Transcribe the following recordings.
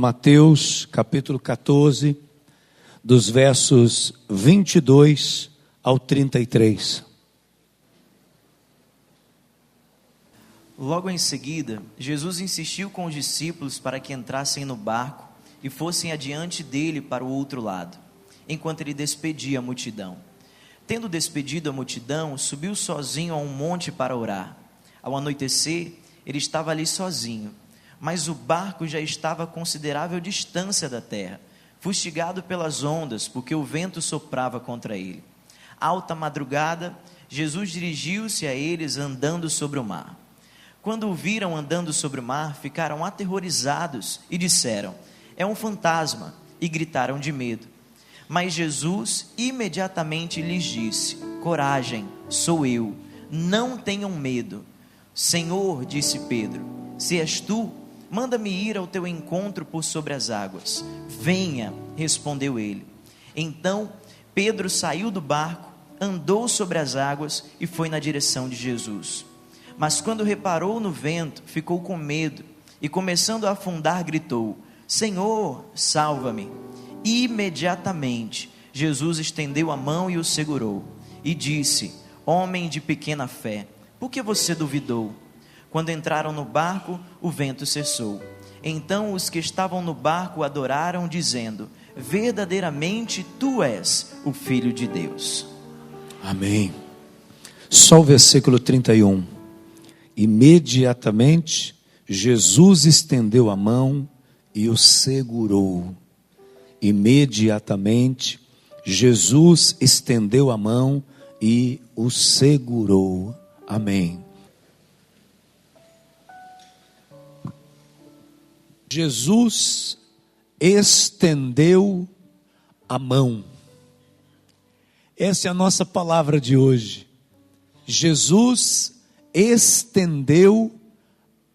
Mateus capítulo 14, dos versos 22 ao 33. Logo em seguida, Jesus insistiu com os discípulos para que entrassem no barco e fossem adiante dele para o outro lado, enquanto ele despedia a multidão. Tendo despedido a multidão, subiu sozinho a um monte para orar. Ao anoitecer, ele estava ali sozinho, mas o barco já estava a considerável distância da terra, fustigado pelas ondas, porque o vento soprava contra ele. Alta madrugada, Jesus dirigiu-se a eles andando sobre o mar. Quando o viram andando sobre o mar, ficaram aterrorizados e disseram: "É um fantasma", e gritaram de medo. Mas Jesus imediatamente lhes disse: "Coragem, sou eu, não tenham medo." "Senhor", disse Pedro, "se és tu, manda-me ir ao teu encontro por sobre as águas." "Venha", respondeu ele. Então Pedro saiu do barco, andou sobre as águas e foi na direção de Jesus. Mas quando reparou no vento, ficou com medo e, começando a afundar, gritou: "Senhor, salva-me." Imediatamente Jesus estendeu a mão e o segurou e disse: "Homem de pequena fé, por que você duvidou?" Quando entraram no barco, o vento cessou. Então os que estavam no barco adoraram, dizendo: "Verdadeiramente tu és o Filho de Deus." Amém. Só o versículo 31. Imediatamente Jesus estendeu a mão e o segurou. Imediatamente Jesus estendeu a mão e o segurou. Amém. Jesus estendeu a mão. Essa é a nossa palavra de hoje. Jesus estendeu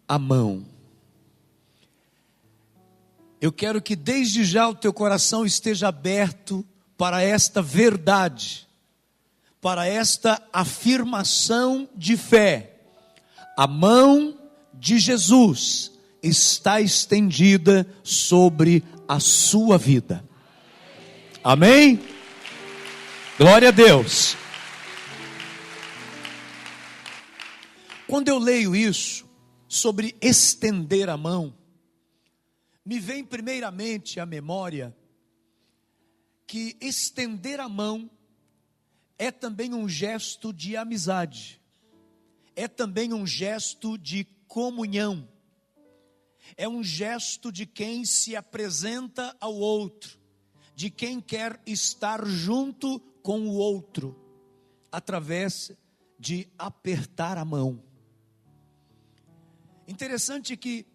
a mão. Eu quero que desde já o teu coração esteja aberto para esta verdade, para esta afirmação de fé. A mão de Jesus está estendida sobre a sua vida. Amém? Glória a Deus. Quando eu leio isso, sobre estender a mão, me vem primeiramente à memória que estender a mão é também um gesto de amizade, é também um gesto de comunhão, é um gesto de quem se apresenta ao outro, de quem quer estar junto com o outro, através de apertar a mão. Interessante que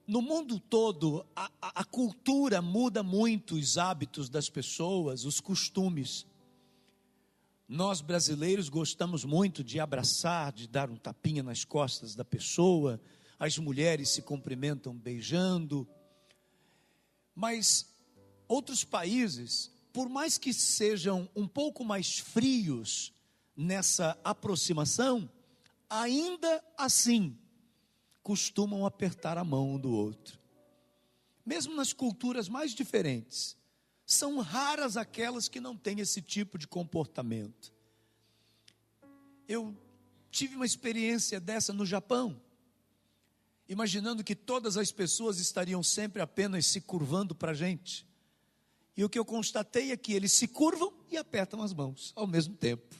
no mundo todo a cultura muda muito os hábitos das pessoas, os costumes. Nós brasileiros gostamos muito de abraçar, de dar um tapinha nas costas da pessoa. As mulheres se cumprimentam beijando. Mas outros países, por mais que sejam um pouco mais frios nessa aproximação, ainda assim costumam apertar a mão um do outro. Mesmo nas culturas mais diferentes, são raras aquelas que não têm esse tipo de comportamento. Eu tive uma experiência dessa no Japão, imaginando que todas as pessoas estariam sempre apenas se curvando para a gente. E o que eu constatei é que eles se curvam e apertam as mãos ao mesmo tempo,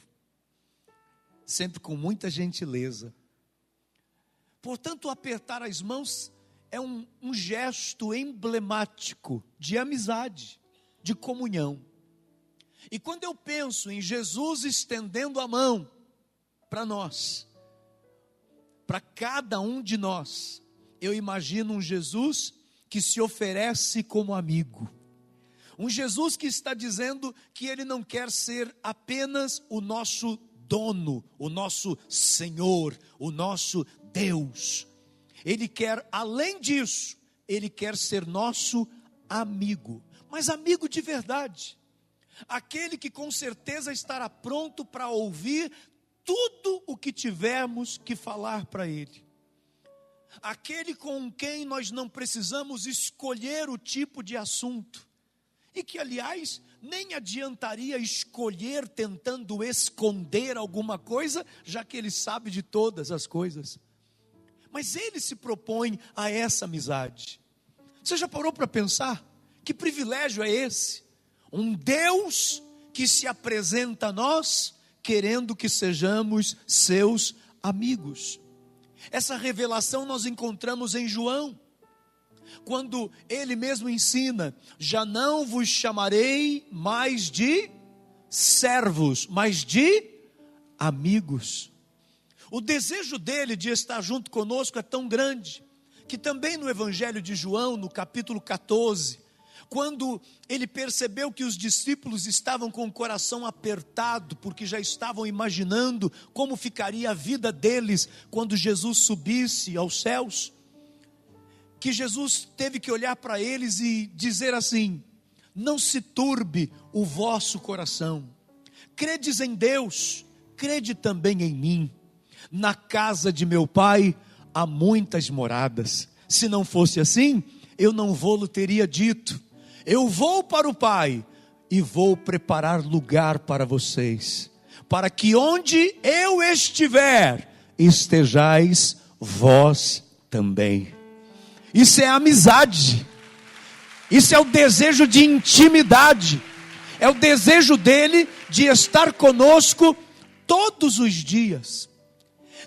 sempre com muita gentileza. Portanto, apertar as mãos é um gesto emblemático de amizade, de comunhão. E quando eu penso em Jesus estendendo a mão para nós, para cada um de nós, eu imagino um Jesus que se oferece como amigo. Um Jesus que está dizendo que Ele não quer ser apenas o nosso dono, o nosso Senhor, o nosso Deus. Ele quer, além disso, Ele quer ser nosso amigo, mas amigo de verdade. Aquele que com certeza estará pronto para ouvir tudo o que tivermos que falar para Ele. aquele com quem nós não precisamos escolher o tipo de assunto, e que, aliás, nem adiantaria escolher tentando esconder alguma coisa, já que Ele sabe de todas as coisas. Mas Ele se propõe a essa amizade. Você já parou para pensar? Que privilégio é esse? Um Deus que se apresenta a nós, querendo que sejamos seus amigos. Essa revelação nós encontramos em João, quando ele mesmo ensina: já não vos chamarei mais de servos, mas de amigos. O desejo dele de estar junto conosco é tão grande, que também no Evangelho de João, no capítulo 14, quando ele percebeu que os discípulos estavam com o coração apertado, porque já estavam imaginando como ficaria a vida deles quando Jesus subisse aos céus, que Jesus teve que olhar para eles e dizer assim: não se turbe o vosso coração, credes em Deus, crede também em mim. Na casa de meu Pai há muitas moradas, se não fosse assim, eu não vou-lo teria dito. Eu vou para o Pai e vou preparar lugar para vocês, para que onde eu estiver, estejais vós também. Isso é amizade, isso é o desejo de intimidade, é o desejo dele de estar conosco todos os dias.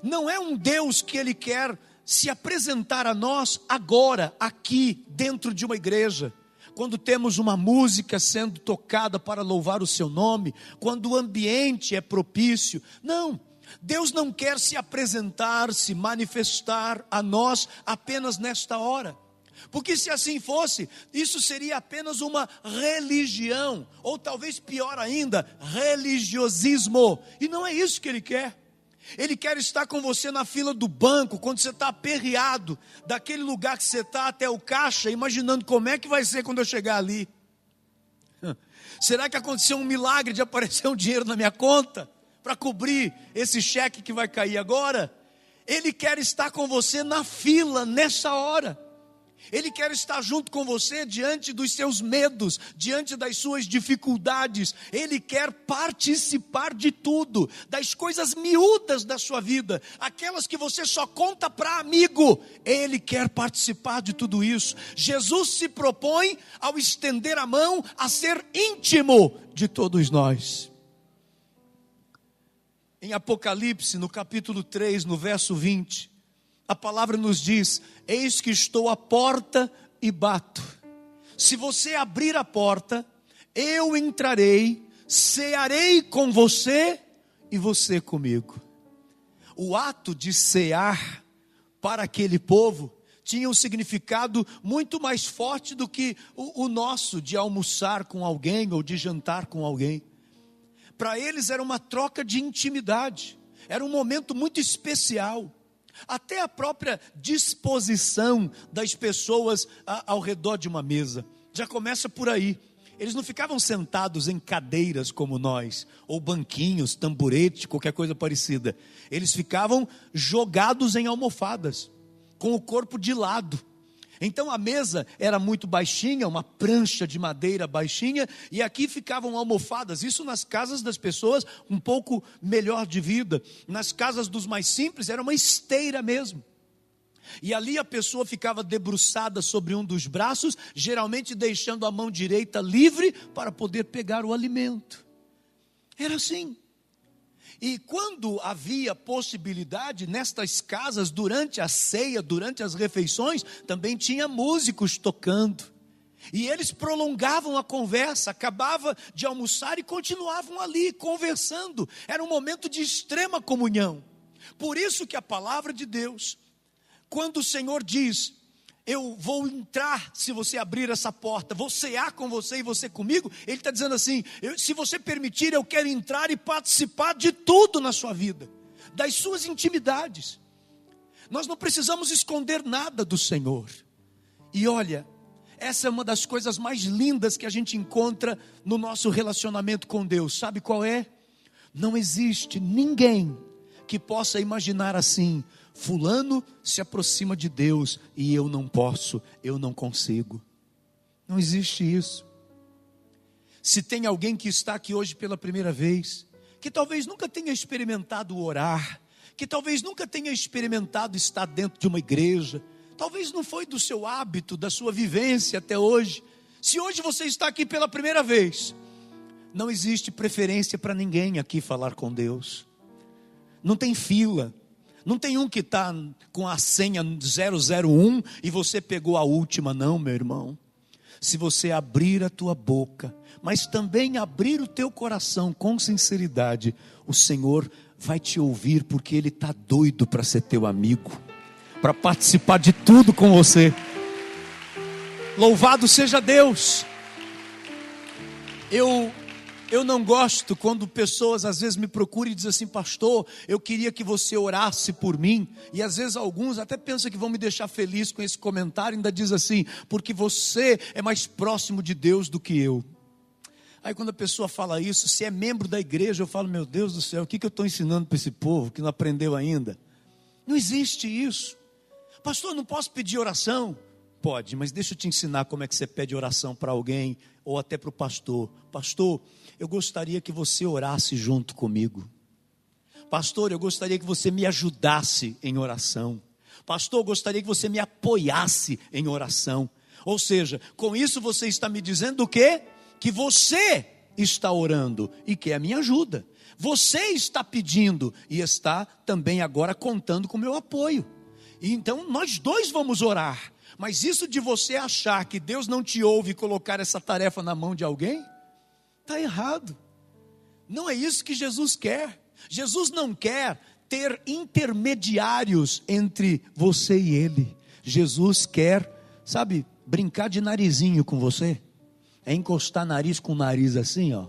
Não é um Deus que ele quer se apresentar a nós agora, aqui, dentro de uma igreja, quando temos uma música sendo tocada para louvar o seu nome, quando o ambiente é propício. Não, Deus não quer se apresentar, se manifestar a nós apenas nesta hora, porque se assim fosse, isso seria apenas uma religião, ou talvez pior ainda, religiosismo, e não é isso que Ele quer. Ele quer estar com você na fila do banco, quando você está aperreado, daquele lugar que você está até o caixa, imaginando como é que vai ser quando eu chegar ali. Será que aconteceu um milagre de aparecer um dinheiro na minha conta, para cobrir esse cheque que vai cair agora? Ele quer estar com você na fila, nessa hora. Ele quer estar junto com você diante dos seus medos, diante das suas dificuldades. Ele quer participar de tudo, das coisas miúdas da sua vida, aquelas que você só conta para amigo. Ele quer participar de tudo isso. Jesus se propõe, ao estender a mão, a ser íntimo de todos nós. Em Apocalipse, no capítulo 3, no verso 20, a palavra nos diz: eis que estou à porta e bato. Se você abrir a porta, eu entrarei, cearei com você e você comigo. O ato de cear para aquele povo tinha um significado muito mais forte do que o nosso de almoçar com alguém ou de jantar com alguém. Para eles era uma troca de intimidade, era um momento muito especial. Até a própria disposição das pessoas ao redor de uma mesa já começa por aí. Eles não ficavam sentados em cadeiras como nós, ou banquinhos, tamborete, qualquer coisa parecida. Eles ficavam jogados em almofadas, com o corpo de lado. Então a mesa era muito baixinha, uma prancha de madeira baixinha, e aqui ficavam almofadas. Isso nas casas das pessoas um pouco melhor de vida. Nas casas dos mais simples era uma esteira mesmo. E ali a pessoa ficava debruçada sobre um dos braços, geralmente deixando a mão direita livre para poder pegar o alimento. Era assim. E quando havia possibilidade nestas casas, durante a ceia, durante as refeições, também tinha músicos tocando. E eles prolongavam a conversa, acabava de almoçar e continuavam ali conversando. Era um momento de extrema comunhão. Por isso que a palavra de Deus, quando o Senhor diz: eu vou entrar se você abrir essa porta, vou cear com você e você comigo, Ele está dizendo assim: se você permitir, eu quero entrar e participar de tudo na sua vida, das suas intimidades. Nós não precisamos esconder nada do Senhor. E olha, essa é uma das coisas mais lindas que a gente encontra no nosso relacionamento com Deus. Sabe qual é? Não existe ninguém que possa imaginar assim: fulano se aproxima de Deus e eu não posso, eu não consigo. Não existe isso. Se tem alguém que está aqui hoje pela primeira vez, que talvez nunca tenha experimentado orar, que talvez nunca tenha experimentado estar dentro de uma igreja, talvez não foi do seu hábito, da sua vivência até hoje. Se hoje você está aqui pela primeira vez, não existe preferência para ninguém aqui falar com Deus. Não tem fila. Não tem um que está com a senha 001 e você pegou a última, não, meu irmão. Se você abrir a tua boca, mas também abrir o teu coração com sinceridade, o Senhor vai te ouvir, porque Ele está doido para ser teu amigo, para participar de tudo com você. Louvado seja Deus. Eu não gosto quando pessoas às vezes me procuram e dizem assim: pastor, eu queria que você orasse por mim. E às vezes alguns até pensam que vão me deixar feliz com esse comentário, ainda diz assim: porque você é mais próximo de Deus do que eu. Aí quando a pessoa fala isso, se é membro da igreja, eu falo: meu Deus do céu, o que eu estou ensinando para esse povo que não aprendeu ainda? Não existe isso. Pastor, não posso pedir oração? Pode, mas deixa eu te ensinar como é que você pede oração para alguém, ou até para o pastor. Pastor, eu gostaria que você orasse junto comigo. Pastor, eu gostaria que você me ajudasse em oração. Pastor, eu gostaria que você me apoiasse em oração. Ou seja, com isso você está me dizendo o quê? Que você está orando e quer a minha ajuda. Você está pedindo e está também agora contando com o meu apoio. E então nós dois vamos orar. Mas isso de você achar que Deus não te ouve e colocar essa tarefa na mão de alguém, está errado. Não é isso que Jesus quer. Jesus não quer ter intermediários entre você e Ele. Jesus quer, sabe, brincar de narizinho com você. É encostar nariz com nariz assim, ó.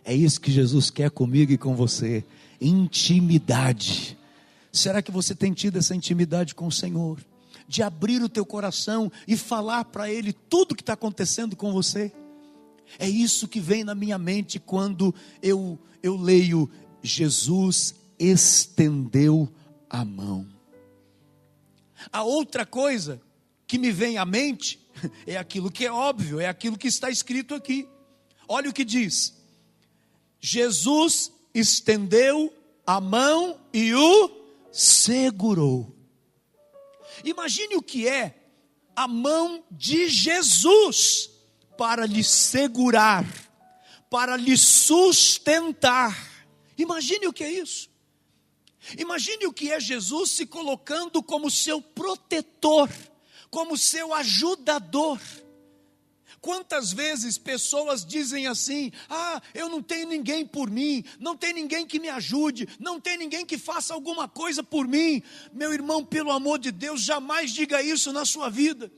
É isso que Jesus quer comigo e com você. Intimidade. Será que você tem tido essa intimidade com o Senhor? De abrir o teu coração e falar para Ele tudo o que está acontecendo com você? É isso que vem na minha mente quando eu leio: Jesus estendeu a mão. A outra coisa que me vem à mente é aquilo que é óbvio, é aquilo que está escrito aqui. Olha o que diz: Jesus estendeu a mão e o segurou. Imagine o que é a mão de Jesus para lhe segurar, para lhe sustentar. Imagine o que é isso. Imagine o que é Jesus se colocando como seu protetor, como seu ajudador. Quantas vezes pessoas dizem assim: eu não tenho ninguém por mim, não tem ninguém que me ajude, não tem ninguém que faça alguma coisa por mim. Meu irmão, pelo amor de Deus, jamais diga isso na sua vida,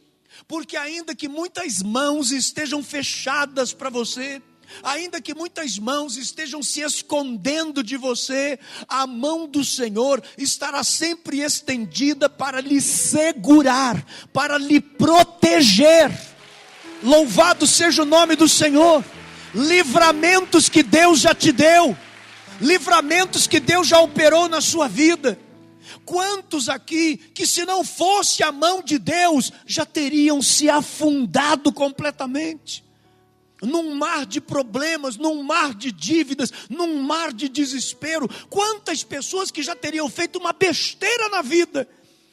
porque ainda que muitas mãos estejam fechadas para você, ainda que muitas mãos estejam se escondendo de você, a mão do Senhor estará sempre estendida para lhe segurar, para lhe proteger. Louvado seja o nome do Senhor. Livramentos que Deus já te deu, livramentos que Deus já operou na sua vida. Quantos aqui que, se não fosse a mão de Deus, já teriam se afundado completamente num mar de problemas, num mar de dívidas, num mar de desespero? Quantas pessoas que já teriam feito uma besteira na vida,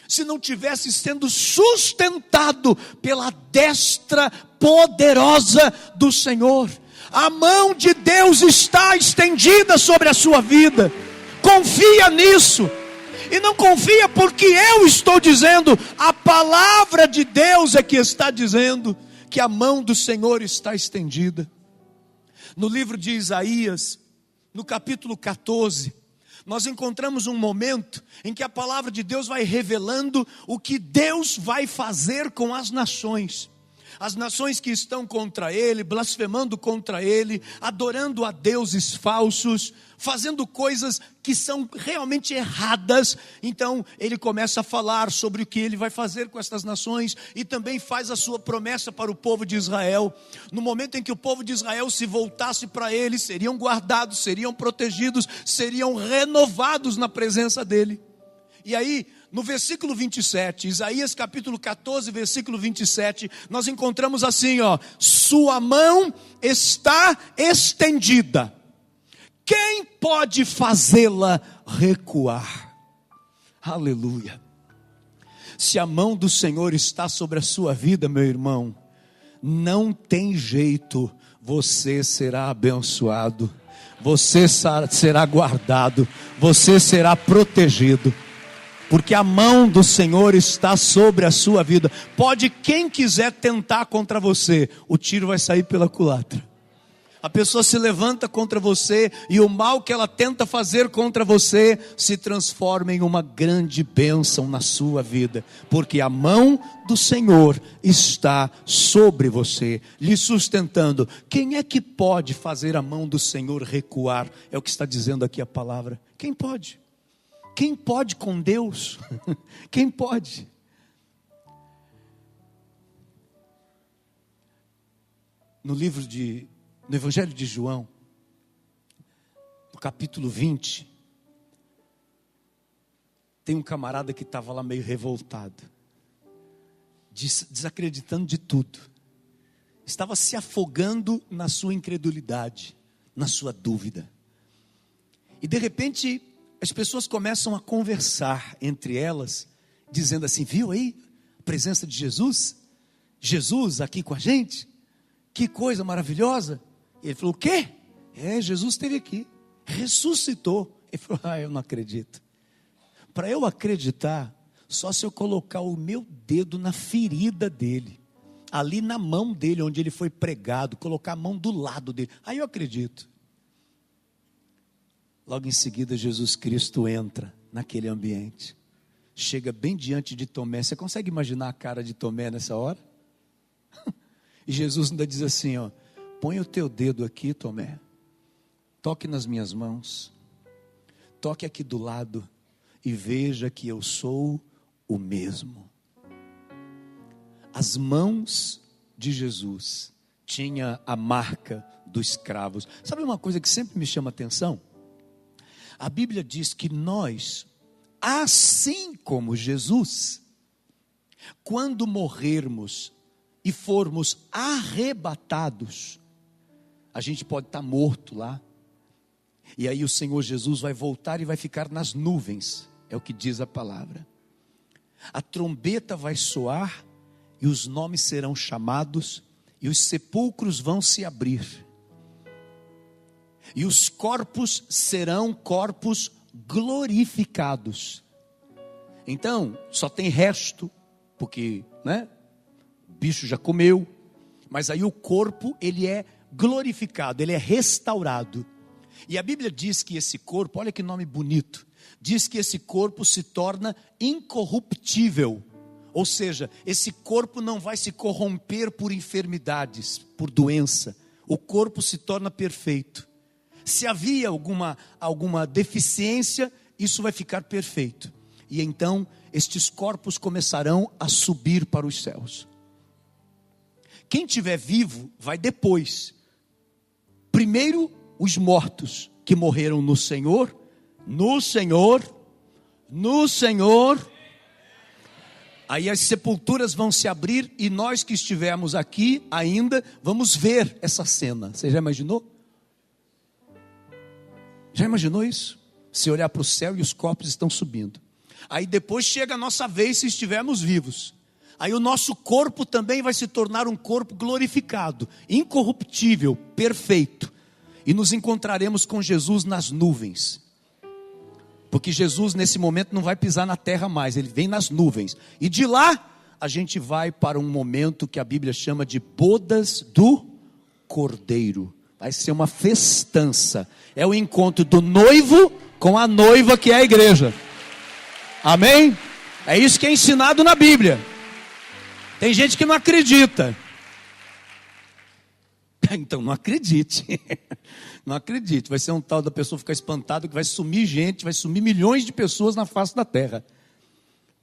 se não tivesse sendo sustentado pela destra poderosa do Senhor? A mão de Deus está estendida sobre a sua vida. Confia nisso. E não confia porque eu estou dizendo, a palavra de Deus é que está dizendo que a mão do Senhor está estendida. No livro de Isaías, no capítulo 14, nós encontramos um momento em que a palavra de Deus vai revelando o que Deus vai fazer com as nações. As nações que estão contra Ele, blasfemando contra Ele, adorando a deuses falsos, fazendo coisas que são realmente erradas. Então Ele começa a falar sobre o que Ele vai fazer com estas nações, e também faz a sua promessa para o povo de Israel. No momento em que o povo de Israel se voltasse para Ele, seriam guardados, seriam protegidos, seriam renovados na presença dEle. E aí no versículo 27, Isaías capítulo 14, versículo 27, nós encontramos assim, ó: sua mão está estendida, quem pode fazê-la recuar? Aleluia. Se a mão do Senhor está sobre a sua vida, meu irmão, não tem jeito, você será abençoado, você será guardado, você será protegido, porque a mão do Senhor está sobre a sua vida. Pode quem quiser tentar contra você, o tiro vai sair pela culatra. A pessoa se levanta contra você e o mal que ela tenta fazer contra você se transforma em uma grande bênção na sua vida, porque a mão do Senhor está sobre você, lhe sustentando. Quem é que pode fazer a mão do Senhor recuar? É o que está dizendo aqui a palavra. Quem pode? Quem pode com Deus? Quem pode? No Evangelho de João, no capítulo 20, tem um camarada que estava lá meio revoltado, desacreditando de tudo, estava se afogando na sua incredulidade, na sua dúvida. E de repente as pessoas começam a conversar entre elas, dizendo assim: viu aí a presença de Jesus? Jesus aqui com a gente? Que coisa maravilhosa. E ele falou: o quê? Jesus esteve aqui, ressuscitou. Ele falou: eu não acredito. Para eu acreditar, só se eu colocar o meu dedo na ferida dele, ali na mão dele, onde ele foi pregado, colocar a mão do lado dele, aí eu acredito. Logo em seguida, Jesus Cristo entra naquele ambiente, chega bem diante de Tomé. Você consegue imaginar a cara de Tomé nessa hora? E Jesus ainda diz assim, ó: põe o teu dedo aqui, Tomé, toque nas minhas mãos, toque aqui do lado e veja que eu sou o mesmo. As mãos de Jesus tinham a marca dos escravos. Sabe uma coisa que sempre me chama a atenção? A Bíblia diz que nós, assim como Jesus, quando morrermos e formos arrebatados, a gente pode estar morto lá, e aí o Senhor Jesus vai voltar e vai ficar nas nuvens, é o que diz a palavra. A trombeta vai soar e os nomes serão chamados e os sepulcros vão se abrir. E os corpos serão corpos glorificados. Então, só tem resto, porque, o bicho já comeu, mas aí o corpo, ele é glorificado, ele é restaurado. E a Bíblia diz que esse corpo, olha que nome bonito, diz que esse corpo se torna incorruptível. Ou seja, esse corpo não vai se corromper por enfermidades, por doença. O corpo se torna perfeito. Se havia alguma deficiência, isso vai ficar perfeito. E então, estes corpos começarão a subir para os céus. Quem estiver vivo, vai depois. Primeiro, os mortos, que morreram no Senhor. Aí as sepulturas vão se abrir e nós que estivermos aqui ainda, vamos ver essa cena. Você já imaginou? Já imaginou isso? Se olhar para o céu e os corpos estão subindo. Aí depois chega a nossa vez se estivermos vivos. Aí o nosso corpo também vai se tornar um corpo glorificado, incorruptível, perfeito. E nos encontraremos com Jesus nas nuvens. Porque Jesus nesse momento não vai pisar na terra mais, ele vem nas nuvens. E de lá a gente vai para um momento que a Bíblia chama de bodas do Cordeiro. Vai ser uma festança. É o encontro do noivo com a noiva, que é a igreja. Amém? É isso que é ensinado na Bíblia. Tem gente que não acredita. Então não acredite. Não acredite. Vai ser um tal da pessoa ficar espantada, que vai sumir gente, vai sumir milhões de pessoas na face da terra.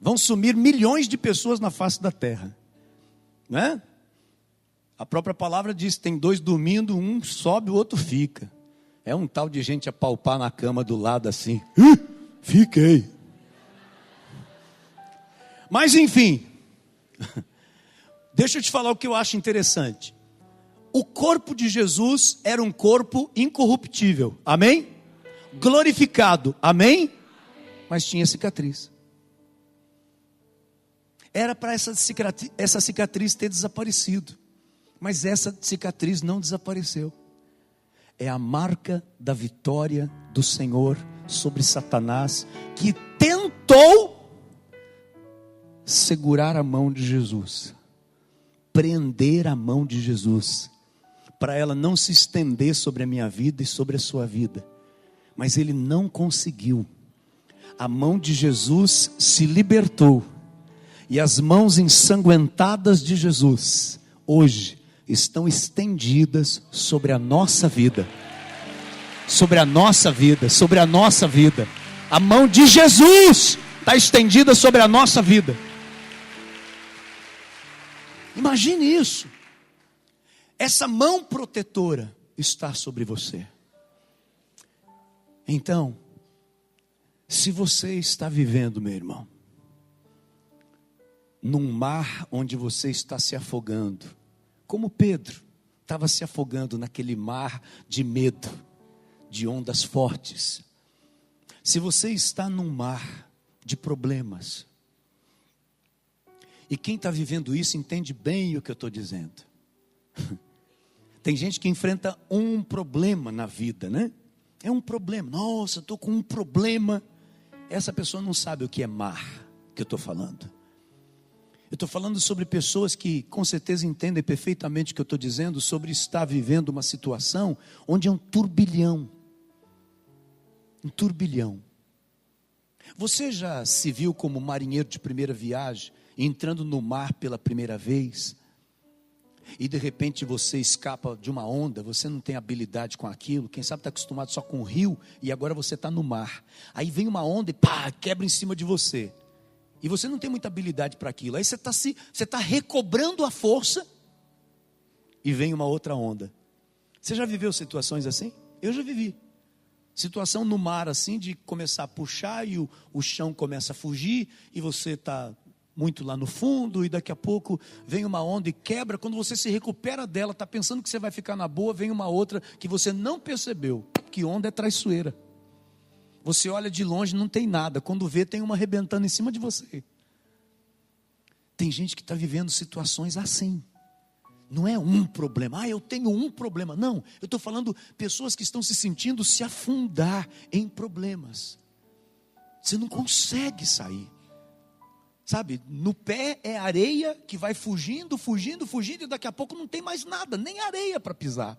Vão sumir milhões de pessoas na face da terra. Né? A própria palavra diz, tem dois dormindo, um sobe, o outro fica. É um tal de gente apalpar na cama do lado assim. Fiquei. Mas enfim, deixa eu te falar o que eu acho interessante. O corpo de Jesus era um corpo incorruptível, amém? Glorificado, amém? Mas tinha cicatriz. Era para essa cicatriz ter desaparecido, mas essa cicatriz não desapareceu. É a marca da vitória do Senhor sobre Satanás, que tentou segurar a mão de Jesus, prender a mão de Jesus, para ela não se estender sobre a minha vida e sobre a sua vida. Mas ele não conseguiu. A mão de Jesus se libertou. E as mãos ensanguentadas de Jesus, hoje, estão estendidas sobre a nossa vida. Sobre a nossa vida, sobre a nossa vida. A mão de Jesus está estendida sobre a nossa vida. Imagine isso. Essa mão protetora está sobre você. Então, se você está vivendo, meu irmão, num mar onde você está se afogando, como Pedro estava se afogando naquele mar de medo, de ondas fortes. Se você está num mar de problemas, e quem está vivendo isso entende bem o que eu estou dizendo. Tem gente que enfrenta um problema na vida, né? É um problema. Nossa, eu estou com um problema. Essa pessoa não sabe o que é mar que eu estou falando. Eu estou falando sobre pessoas que com certeza entendem perfeitamente o que eu estou dizendo, sobre estar vivendo uma situação onde é um turbilhão. Um turbilhão. Você já se viu como marinheiro de primeira viagem, entrando no mar pela primeira vez, e de repente você escapa de uma onda, você não tem habilidade com aquilo, quem sabe está acostumado só com o rio, e agora você está no mar, aí vem uma onda e pá, quebra em cima de você, e você não tem muita habilidade para aquilo, aí você está recobrando a força, e vem uma outra onda. Você já viveu situações assim? Eu já vivi. Situação no mar assim, de começar a puxar, e o chão começa a fugir, e você está muito lá no fundo, e daqui a pouco vem uma onda e quebra. Quando você se recupera dela, está pensando que você vai ficar na boa, vem uma outra que você não percebeu. Que onda é traiçoeira. Você olha de longe, não tem nada, quando vê tem uma arrebentando em cima de você. Tem gente que está vivendo situações assim. Não é um problema, eu tenho um problema. Não, eu estou falando pessoas que estão se sentindo se afundar em problemas. Você não consegue sair. Sabe, no pé é areia que vai fugindo, fugindo, fugindo, e daqui a pouco não tem mais nada, nem areia para pisar.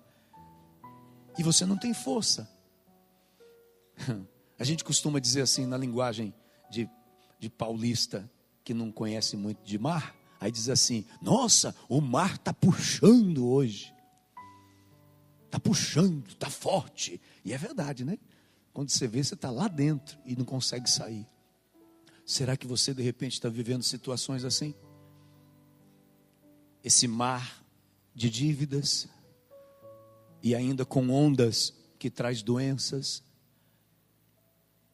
E você não tem força. A gente costuma dizer assim, na linguagem de paulista, que não conhece muito de mar, aí diz assim: nossa, o mar está puxando hoje. Está puxando, está forte. E é verdade, né? Quando você vê, você está lá dentro e não consegue sair. Será que você de repente está vivendo situações assim? Esse mar de dívidas, e ainda com ondas que traz doenças,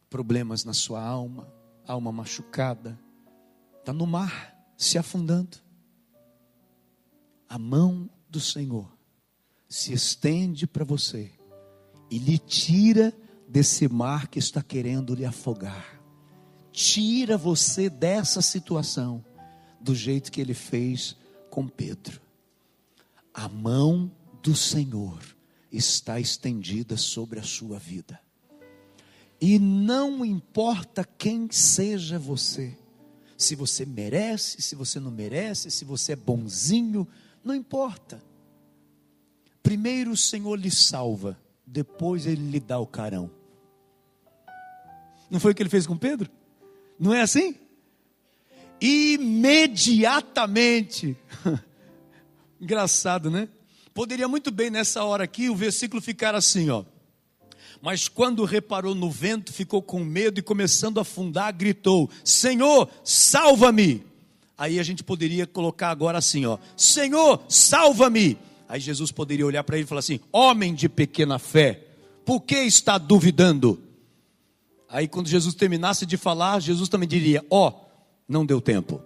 problemas na sua alma, alma machucada, está no mar, se afundando. A mão do Senhor se estende para você e lhe tira desse mar que está querendo lhe afogar. Tira você dessa situação, do jeito que ele fez com Pedro. A mão do Senhor está estendida sobre a sua vida. E não importa quem seja você, se você merece, se você não merece, se você é bonzinho, não importa. Primeiro o Senhor lhe salva, depois ele lhe dá o carão. Não foi o que ele fez com Pedro? Não é assim? Imediatamente. Engraçado, né? Poderia muito bem nessa hora aqui o versículo ficar assim, ó. Mas quando reparou no vento, ficou com medo e começando a afundar, gritou: Senhor, salva-me. Aí a gente poderia colocar agora assim, ó: Senhor, salva-me. Aí Jesus poderia olhar para ele e falar assim: homem de pequena fé, por que está duvidando? Aí quando Jesus terminasse de falar, Jesus também diria: Não deu tempo.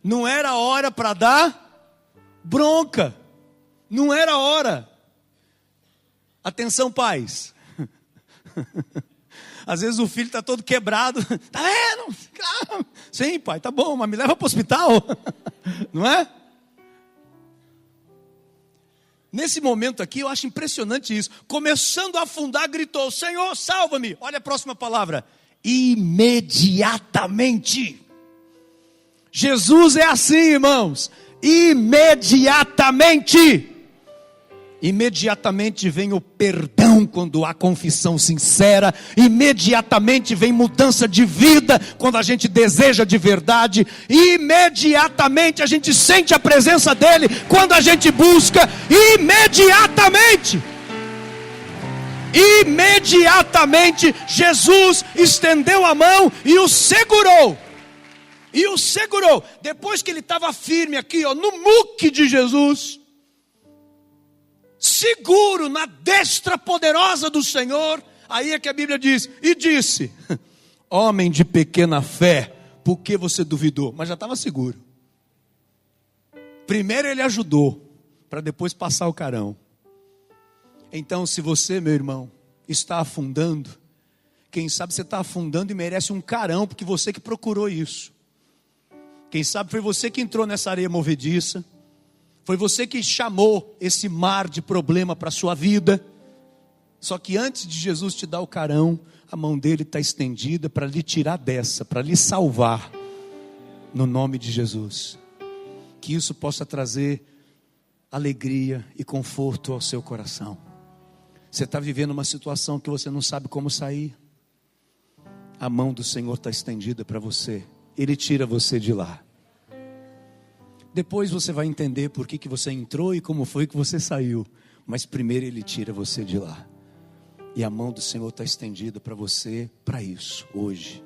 Não era hora para dar bronca. Não era hora. Atenção, pais. Às vezes o filho está todo quebrado. Tá vendo? Sim, pai, tá bom, mas me leva para o hospital. Não é? Nesse momento aqui, eu acho impressionante isso. Começando a afundar, gritou: Senhor, salva-me. Olha a próxima palavra. Imediatamente. Jesus é assim, irmãos. Imediatamente. Imediatamente vem o perdão quando há confissão sincera. Imediatamente vem mudança de vida quando a gente deseja de verdade. Imediatamente a gente sente a presença dele quando a gente busca. Imediatamente. Imediatamente Jesus estendeu a mão e o segurou. E o segurou. Depois que ele estava firme aqui, ó, no muque de Jesus, seguro na destra poderosa do Senhor, aí é que a Bíblia diz: e disse: homem de pequena fé, por que você duvidou? Mas já estava seguro. Primeiro ele ajudou, para depois passar o carão. Então, se você, meu irmão, está afundando, quem sabe você está afundando e merece um carão, porque você que procurou isso. Quem sabe foi você que entrou nessa areia movediça. Foi você que chamou esse mar de problema para a sua vida. Só que antes de Jesus te dar o carão, a mão dele está estendida para lhe tirar dessa, para lhe salvar. No nome de Jesus. Que isso possa trazer alegria e conforto ao seu coração. Você está vivendo uma situação que você não sabe como sair. A mão do Senhor está estendida para você. Ele tira você de lá. Depois você vai entender por que você entrou e como foi que você saiu. Mas primeiro ele tira você de lá. E a mão do Senhor está estendida para você, para isso, hoje.